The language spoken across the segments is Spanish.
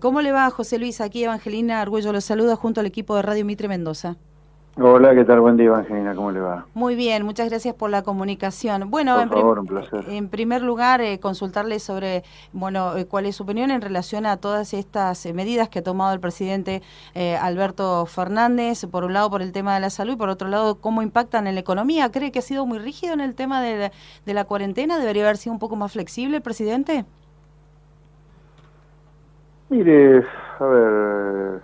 ¿Cómo le va, José Luis? Aquí Evangelina Argüello lo saluda junto al equipo de Radio Mitre Mendoza. Hola, ¿qué tal? Buen día, Evangelina, ¿cómo le va? Muy bien, muchas gracias por la comunicación. Bueno, Por favor, un placer. en primer lugar, consultarle sobre, cuál es su opinión en relación a todas estas medidas que ha tomado el presidente Alberto Fernández, por un lado por el tema de la salud y por otro lado, cómo impactan en la economía. ¿Cree que ha sido muy rígido en el tema de la cuarentena? ¿Debería haber sido un poco más flexible el presidente? Mire, a ver,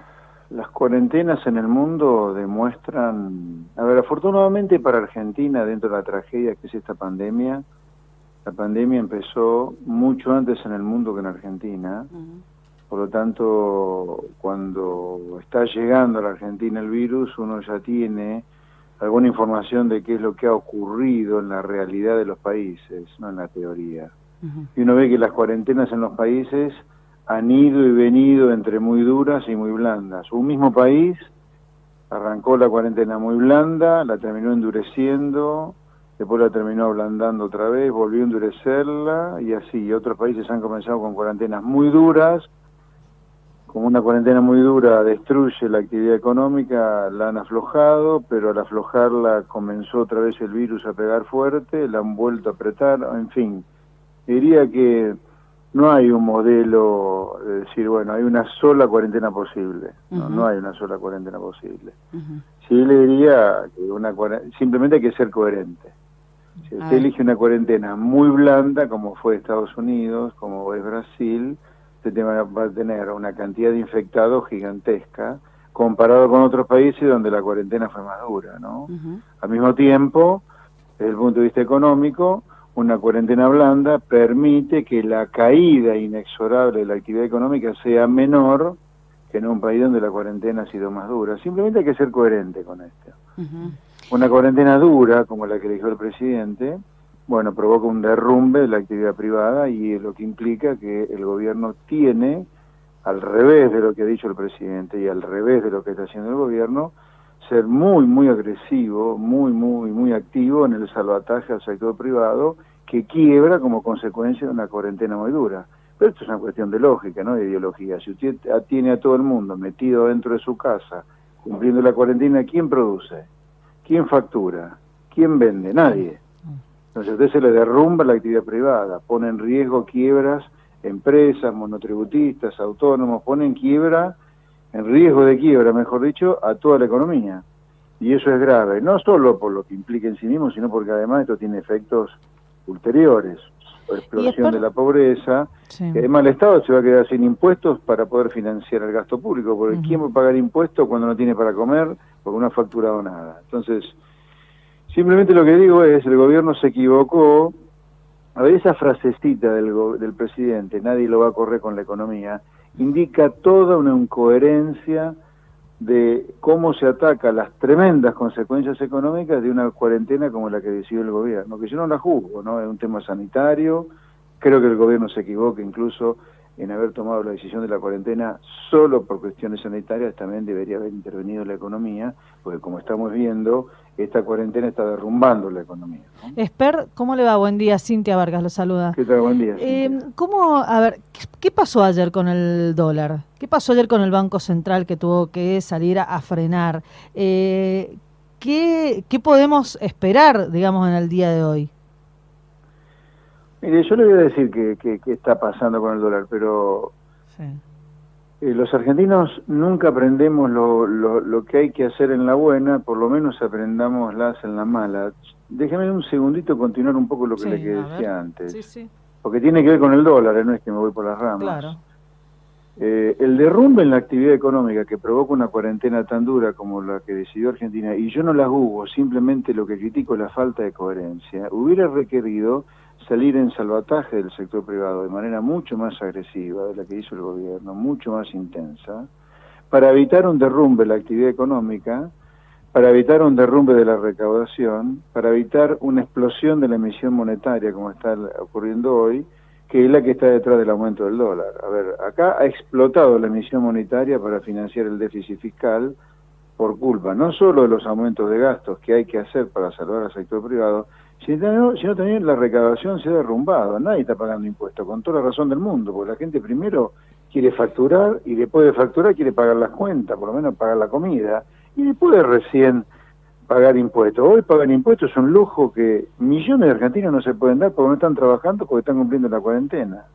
las cuarentenas en el mundo demuestran, a ver, afortunadamente para Argentina, dentro de la tragedia que es esta pandemia, la pandemia empezó mucho antes en el mundo que en Argentina. Por lo tanto, cuando está llegando a la Argentina el virus, uno ya tiene alguna información de qué es lo que ha ocurrido en la realidad de los países, no en la teoría. Y uno ve que las cuarentenas en los países han ido y venido entre muy duras y muy blandas. Un mismo país arrancó la cuarentena muy blanda, la terminó endureciendo, después la terminó ablandando otra vez, volvió a endurecerla y así. Y otros países han comenzado con cuarentenas muy duras. Como una cuarentena muy dura destruye la actividad económica, la han aflojado, pero al aflojarla comenzó otra vez el virus a pegar fuerte, la han vuelto a apretar, en fin. Diría que no hay un modelo de decir, bueno, hay una sola cuarentena posible. No hay una sola cuarentena posible. Sí le diría que simplemente hay que ser coherente. Si usted elige una cuarentena muy blanda, como fue Estados Unidos, como es Brasil, usted va a tener una cantidad de infectados gigantesca, comparado con otros países donde la cuarentena fue más dura, ¿no? Al mismo tiempo, desde el punto de vista económico, una cuarentena blanda permite que la caída inexorable de la actividad económica sea menor que en un país donde la cuarentena ha sido más dura. Simplemente hay que ser coherente con esto. Una cuarentena dura, como la que dijo el presidente, bueno, provoca un derrumbe de la actividad privada y es lo que implica que el gobierno tiene, al revés de lo que ha dicho el presidente y al revés de lo que está haciendo el gobierno, ser muy agresivo, muy activo en el salvataje al sector privado que quiebra como consecuencia de una cuarentena muy dura. Pero esto es una cuestión de lógica, no de ideología. Si usted tiene a todo el mundo metido dentro de su casa, cumpliendo la cuarentena, ¿quién produce? ¿Quién factura? ¿Quién vende? Nadie. Entonces a usted se le derrumba la actividad privada, pone en riesgo quiebras, empresas, monotributistas, autónomos, pone en riesgo de quiebra, mejor dicho, a toda la economía. Y eso es grave, no solo por lo que implica en sí mismo, sino porque además esto tiene efectos ulteriores, explosión de la pobreza, y además el Estado se va a quedar sin impuestos para poder financiar el gasto público, porque ¿quién va a pagar impuestos cuando no tiene para comer, porque no ha facturado nada? Entonces, simplemente lo que digo es, el gobierno se equivocó. A ver, esa frasecita del presidente, nadie lo va a correr con la economía, indica toda una incoherencia de cómo se ataca las tremendas consecuencias económicas de una cuarentena como la que decidió el gobierno, que yo no la juzgo, ¿no? Es un tema sanitario, creo que el gobierno se equivoca incluso en haber tomado la decisión de la cuarentena solo por cuestiones sanitarias, también debería haber intervenido la economía, porque como estamos viendo, esta cuarentena está derrumbando la economía, ¿no? Esper, ¿cómo le va? Buen día, Cintia Vargas lo saluda. ¿Qué tal? Buen día, Cintia. A ver, ¿qué pasó ayer con el dólar? ¿Qué pasó ayer con el Banco Central que tuvo que salir a frenar? ¿Qué podemos esperar, digamos, en el día de hoy? Mire, yo le voy a decir qué está pasando con el dólar, pero los argentinos nunca aprendemos lo que hay que hacer en la buena, por lo menos aprendámoslas en la mala. Déjeme un segundito continuar un poco lo que le decía antes, porque tiene que ver con el dólar, no es que me voy por las ramas. Claro. El derrumbe en la actividad económica que provoca una cuarentena tan dura como la que decidió Argentina, y yo no la juzgo, simplemente lo que critico es la falta de coherencia, hubiera requerido salir en salvataje del sector privado de manera mucho más agresiva de la que hizo el gobierno, mucho más intensa, para evitar un derrumbe de la actividad económica, para evitar un derrumbe de la recaudación, para evitar una explosión de la emisión monetaria como está ocurriendo hoy, que es la que está detrás del aumento del dólar. A ver, acá ha explotado la emisión monetaria para financiar el déficit fiscal por culpa no solo de los aumentos de gastos que hay que hacer para salvar al sector privado, sino también la recaudación se ha derrumbado. Nadie está pagando impuestos, con toda la razón del mundo, porque la gente primero quiere facturar, y después de facturar quiere pagar las cuentas, por lo menos pagar la comida, y después recién pagar impuestos. Hoy pagar impuestos es un lujo que millones de argentinos no se pueden dar porque no están trabajando, porque están cumpliendo la cuarentena.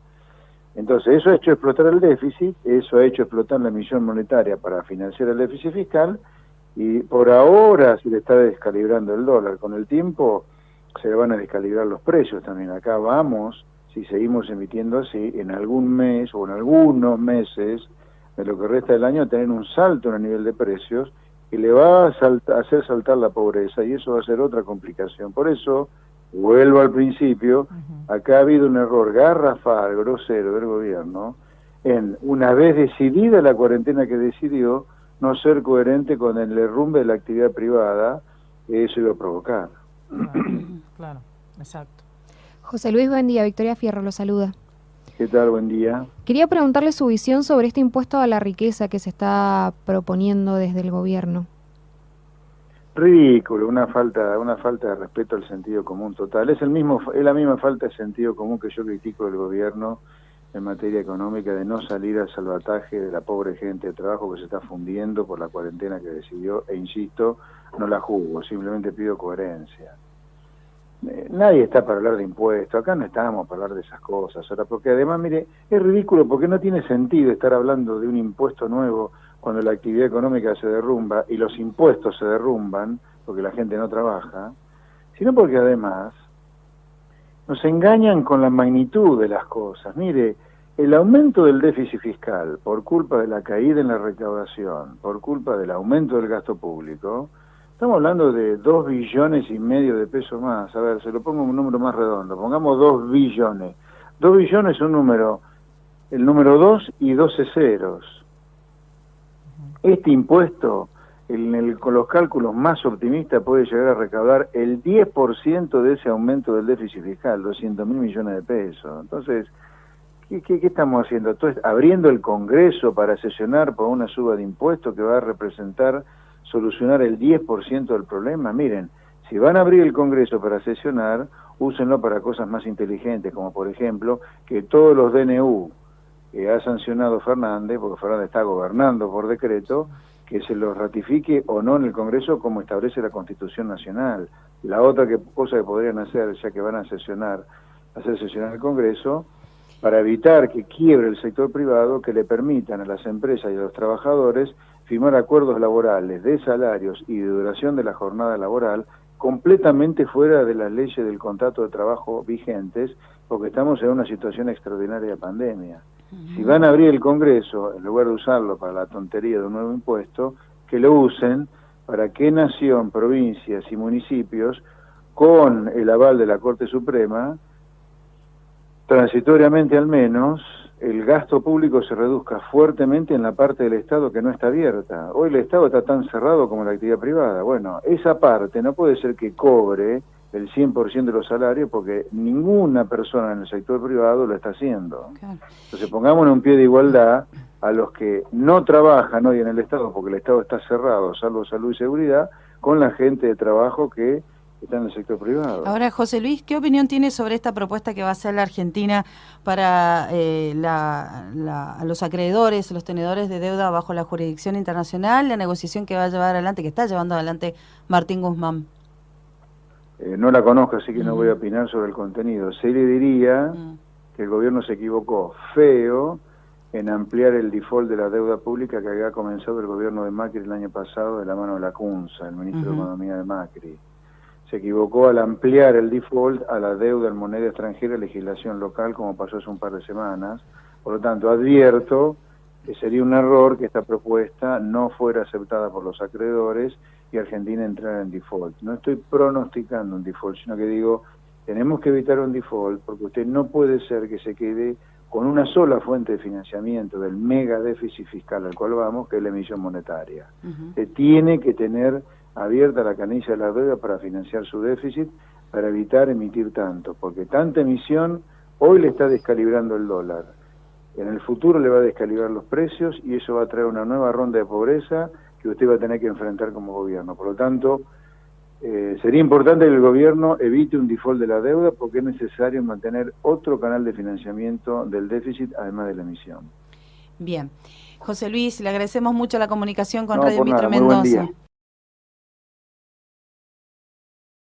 Entonces, eso ha hecho explotar el déficit, eso ha hecho explotar la emisión monetaria para financiar el déficit fiscal, y por ahora se le está descalibrando el dólar. Con el tiempo se le van a descalibrar los precios también. Acá vamos, si seguimos emitiendo así, en algún mes o en algunos meses de lo que resta del año, a tener un salto en el nivel de precios que le va a hacer saltar la pobreza, y eso va a ser otra complicación. Por eso, vuelvo al principio, acá ha habido un error garrafal, grosero del gobierno, en, una vez decidida la cuarentena que decidió, no ser coherente con el derrumbe de la actividad privada que eso iba a provocar. Claro, exacto. José Luis, buen día. Victoria Fierro lo saluda. ¿Qué tal? Buen día. Quería preguntarle su visión sobre este impuesto a la riqueza que se está proponiendo desde el gobierno. Ridículo, una falta de respeto al sentido común total. Es la misma falta de sentido común que yo critico del gobierno en materia económica, de no salir al salvataje de la pobre gente de trabajo que se está fundiendo por la cuarentena que decidió, e insisto, no la juzgo, simplemente pido coherencia. Nadie está para hablar de impuestos, acá no estamos para hablar de esas cosas, ahora, porque además, mire, es ridículo porque no tiene sentido estar hablando de un impuesto nuevo cuando la actividad económica se derrumba y los impuestos se derrumban porque la gente no trabaja, sino porque además nos engañan con la magnitud de las cosas. Mire, el aumento del déficit fiscal por culpa de la caída en la recaudación, por culpa del aumento del gasto público, estamos hablando de 2,5 billones de pesos más. A ver, se lo pongo un número más redondo, pongamos 2 billones. 2 billones es un número, el número 2 y 12 ceros. Este impuesto, con los cálculos más optimistas, puede llegar a recaudar el 10% de ese aumento del déficit fiscal, 200.000 millones de pesos. Entonces, ¿qué estamos haciendo? Entonces, abriendo el Congreso para sesionar por una suba de impuestos que va a representar solucionar el 10% del problema. Miren, si van a abrir el Congreso para sesionar, úsenlo para cosas más inteligentes, como por ejemplo, que todos los DNU que ha sancionado Fernández, porque Fernández está gobernando por decreto, que se los ratifique o no en el Congreso como establece la Constitución Nacional. La otra cosa que podrían hacer, ya que van a hacer sesionar el Congreso, para evitar que quiebre el sector privado, que le permitan a las empresas y a los trabajadores firmar acuerdos laborales de salarios y de duración de la jornada laboral completamente fuera de las leyes del contrato de trabajo vigentes, porque estamos en una situación extraordinaria de pandemia. Si van a abrir el Congreso, en lugar de usarlo para la tontería de un nuevo impuesto, que lo usen para que nación, provincias y municipios, con el aval de la Corte Suprema, transitoriamente al menos, el gasto público se reduzca fuertemente en la parte del Estado que no está abierta. Hoy el Estado está tan cerrado como la actividad privada. Bueno, esa parte no puede ser que cobre el 100% de los salarios, porque ninguna persona en el sector privado lo está haciendo. Claro. Entonces pongámonos un pie de igualdad a los que no trabajan hoy en el Estado, porque el Estado está cerrado, salvo salud y seguridad, con la gente de trabajo que está en el sector privado. Ahora, José Luis, ¿qué opinión tiene sobre esta propuesta que va a hacer la Argentina para a los acreedores, los tenedores de deuda bajo la jurisdicción internacional, la negociación que va a llevar adelante, que está llevando adelante Martín Guzmán? No la conozco, así que no voy a opinar sobre el contenido. Se le diría que el gobierno se equivocó feo en ampliar el default de la deuda pública que había comenzado el gobierno de Macri el año pasado de la mano de la Cunza, el ministro de Economía de Macri. Se equivocó al ampliar el default a la deuda en moneda extranjera, legislación local, como pasó hace un par de semanas. Por lo tanto, advierto que sería un error que esta propuesta no fuera aceptada por los acreedores y Argentina entrara en default. No estoy pronosticando un default, sino que digo, tenemos que evitar un default, porque usted no puede ser que se quede con una sola fuente de financiamiento del mega déficit fiscal al cual vamos, que es la emisión monetaria. Se tiene que tener abierta la canilla de la deuda para financiar su déficit, para evitar emitir tanto, porque tanta emisión hoy le está descalibrando el dólar. En el futuro le va a descalibrar los precios y eso va a traer una nueva ronda de pobreza que usted va a tener que enfrentar como gobierno. Por lo tanto, sería importante que el gobierno evite un default de la deuda, porque es necesario mantener otro canal de financiamiento del déficit, además de la emisión. Bien. José Luis, le agradecemos mucho la comunicación con No, Radio por nada, Mitre muy buen Mendoza. día.